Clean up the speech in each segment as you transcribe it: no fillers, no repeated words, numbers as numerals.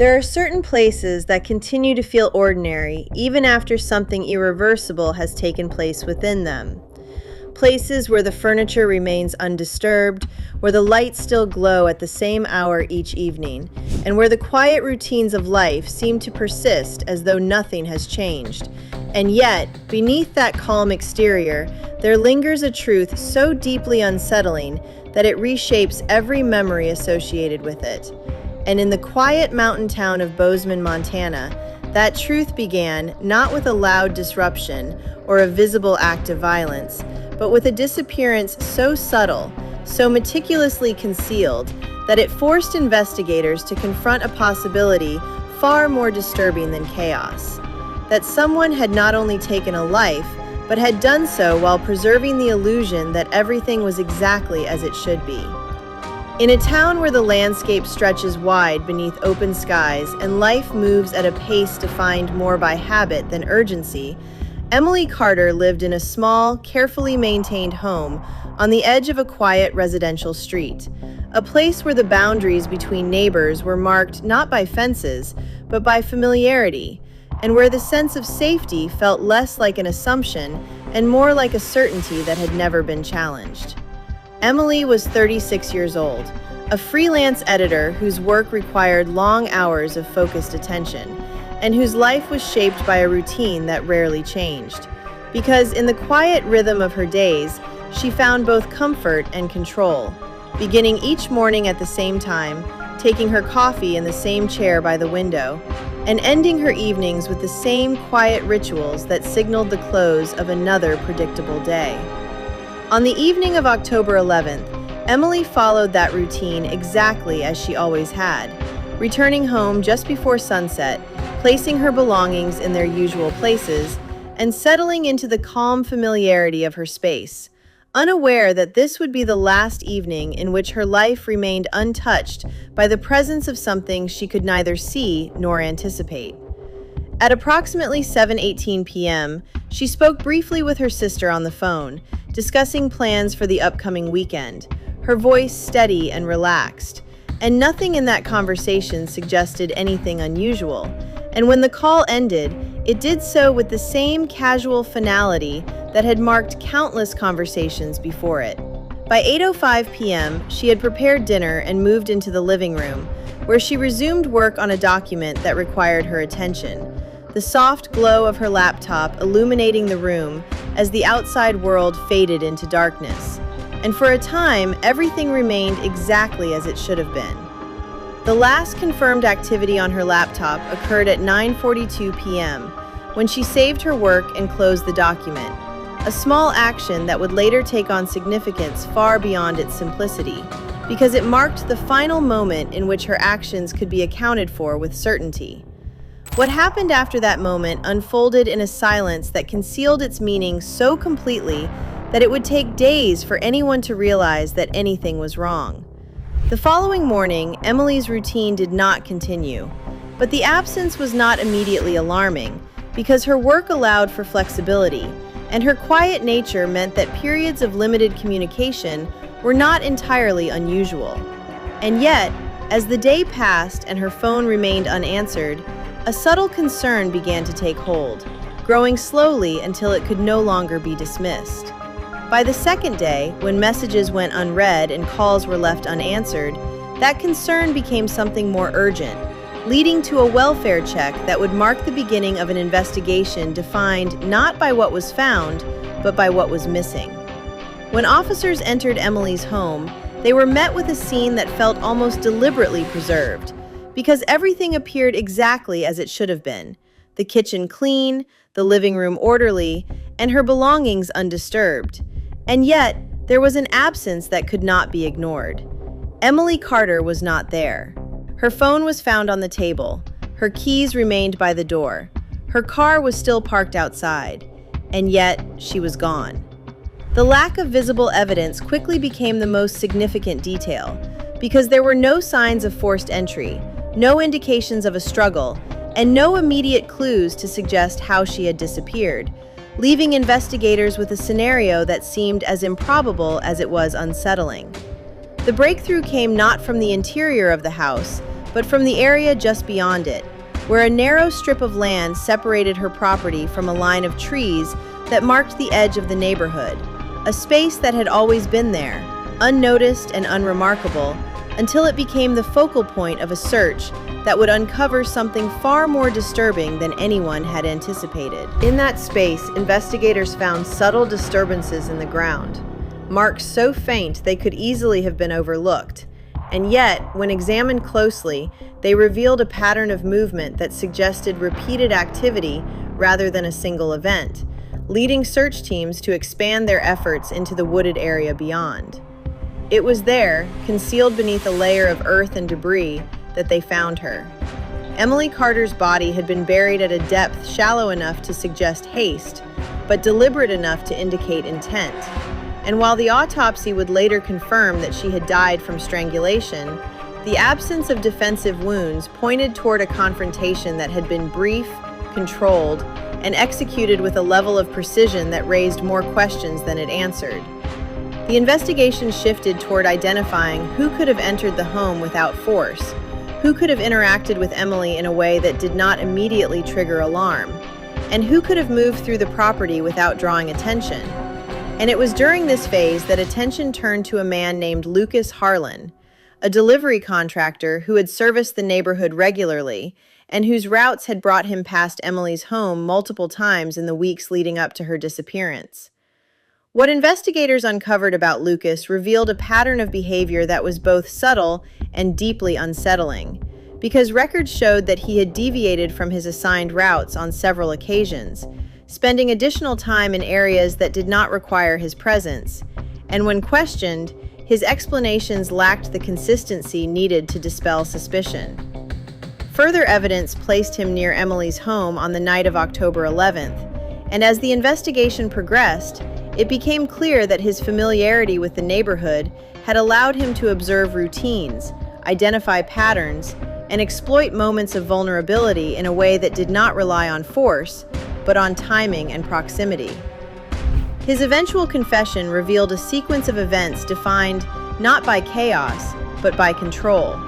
There are certain places that continue to feel ordinary even after something irreversible has taken place within them. Places where the furniture remains undisturbed, where the lights still glow at the same hour each evening, and where the quiet routines of life seem to persist as though nothing has changed. And yet, beneath that calm exterior, there lingers a truth so deeply unsettling that it reshapes every memory associated with it. And in the quiet mountain town of Bozeman, Montana, that truth began not with a loud disruption or a visible act of violence, but with a disappearance so subtle, so meticulously concealed, that it forced investigators to confront a possibility far more disturbing than chaos. That someone had not only taken a life, but had done so while preserving the illusion that everything was exactly as it should be. In a town where the landscape stretches wide beneath open skies and life moves at a pace defined more by habit than urgency, Emily Carter lived in a small, carefully maintained home on the edge of a quiet residential street, a place where the boundaries between neighbors were marked not by fences, but by familiarity, and where the sense of safety felt less like an assumption and more like a certainty that had never been challenged. Emily was 36 years old, a freelance editor whose work required long hours of focused attention, and whose life was shaped by a routine that rarely changed. Because in the quiet rhythm of her days, she found both comfort and control, beginning each morning at the same time, taking her coffee in the same chair by the window, and ending her evenings with the same quiet rituals that signaled the close of another predictable day. On the evening of October 11th, Emily followed that routine exactly as she always had, returning home just before sunset, placing her belongings in their usual places, and settling into the calm familiarity of her space, unaware that this would be the last evening in which her life remained untouched by the presence of something she could neither see nor anticipate. At approximately 7:18 p.m., she spoke briefly with her sister on the phone, discussing plans for the upcoming weekend, her voice steady and relaxed, and nothing in that conversation suggested anything unusual. And when the call ended, it did so with the same casual finality that had marked countless conversations before it. By 8:05 p.m., she had prepared dinner and moved into the living room, where she resumed work on a document that required her attention, the soft glow of her laptop illuminating the room as the outside world faded into darkness. And for a time, everything remained exactly as it should have been. The last confirmed activity on her laptop occurred at 9:42 p.m., when she saved her work and closed the document, a small action that would later take on significance far beyond its simplicity, because it marked the final moment in which her actions could be accounted for with certainty. What happened after that moment unfolded in a silence that concealed its meaning so completely that it would take days for anyone to realize that anything was wrong. The following morning, Emily's routine did not continue, but the absence was not immediately alarming because her work allowed for flexibility, and her quiet nature meant that periods of limited communication were not entirely unusual. And yet, as the day passed and her phone remained unanswered, a subtle concern began to take hold, growing slowly until it could no longer be dismissed. By the second day, when messages went unread and calls were left unanswered, that concern became something more urgent, leading to a welfare check that would mark the beginning of an investigation defined not by what was found, but by what was missing. When officers entered Emily's home, they were met with a scene that felt almost deliberately preserved, because everything appeared exactly as it should have been: the kitchen clean, the living room orderly, and her belongings undisturbed. And yet, there was an absence that could not be ignored. Emily Carter was not there. Her phone was found on the table. Her keys remained by the door. Her car was still parked outside. And yet, she was gone. The lack of visible evidence quickly became the most significant detail, because there were no signs of forced entry, no indications of a struggle, and no immediate clues to suggest how she had disappeared, leaving investigators with a scenario that seemed as improbable as it was unsettling. The breakthrough came not from the interior of the house, but from the area just beyond it, where a narrow strip of land separated her property from a line of trees that marked the edge of the neighborhood, a space that had always been there, unnoticed and unremarkable, until it became the focal point of a search that would uncover something far more disturbing than anyone had anticipated. In that space, investigators found subtle disturbances in the ground, marks so faint they could easily have been overlooked. And yet, when examined closely, they revealed a pattern of movement that suggested repeated activity rather than a single event, leading search teams to expand their efforts into the wooded area beyond. It was there, concealed beneath a layer of earth and debris, that they found her. Emily Carter's body had been buried at a depth shallow enough to suggest haste, but deliberate enough to indicate intent. And while the autopsy would later confirm that she had died from strangulation, the absence of defensive wounds pointed toward a confrontation that had been brief, controlled, and executed with a level of precision that raised more questions than it answered. The investigation shifted toward identifying who could have entered the home without force, who could have interacted with Emily in a way that did not immediately trigger alarm, and who could have moved through the property without drawing attention. And it was during this phase that attention turned to a man named Lucas Harlan, a delivery contractor who had serviced the neighborhood regularly and whose routes had brought him past Emily's home multiple times in the weeks leading up to her disappearance. What investigators uncovered about Lucas revealed a pattern of behavior that was both subtle and deeply unsettling, because records showed that he had deviated from his assigned routes on several occasions, spending additional time in areas that did not require his presence, and when questioned, his explanations lacked the consistency needed to dispel suspicion. Further evidence placed him near Emily's home on the night of October 11th, and as the investigation progressed, it became clear that his familiarity with the neighborhood had allowed him to observe routines, identify patterns, and exploit moments of vulnerability in a way that did not rely on force, but on timing and proximity. His eventual confession revealed a sequence of events defined not by chaos, but by control,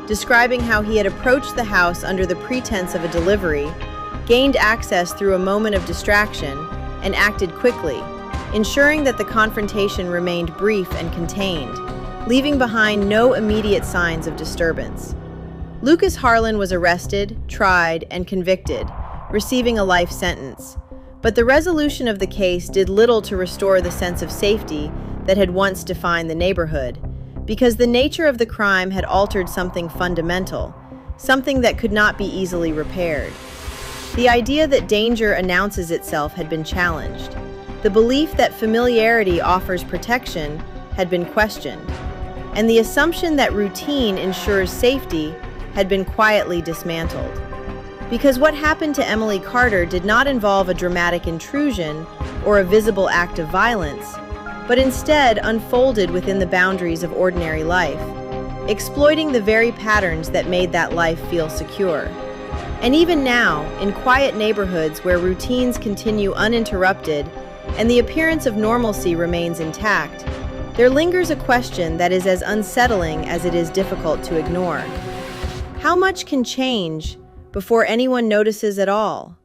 describing how he had approached the house under the pretense of a delivery, gained access through a moment of distraction, and acted quickly, ensuring that the confrontation remained brief and contained, leaving behind no immediate signs of disturbance. Lucas Harlan was arrested, tried, and convicted, receiving a life sentence. But the resolution of the case did little to restore the sense of safety that had once defined the neighborhood, because the nature of the crime had altered something fundamental, something that could not be easily repaired. The idea that danger announces itself had been challenged. The belief that familiarity offers protection had been questioned, and the assumption that routine ensures safety had been quietly dismantled. Because what happened to Emily Carter did not involve a dramatic intrusion or a visible act of violence, but instead unfolded within the boundaries of ordinary life, exploiting the very patterns that made that life feel secure. And even now, in quiet neighborhoods where routines continue uninterrupted and the appearance of normalcy remains intact, there lingers a question that is as unsettling as it is difficult to ignore. How much can change before anyone notices at all?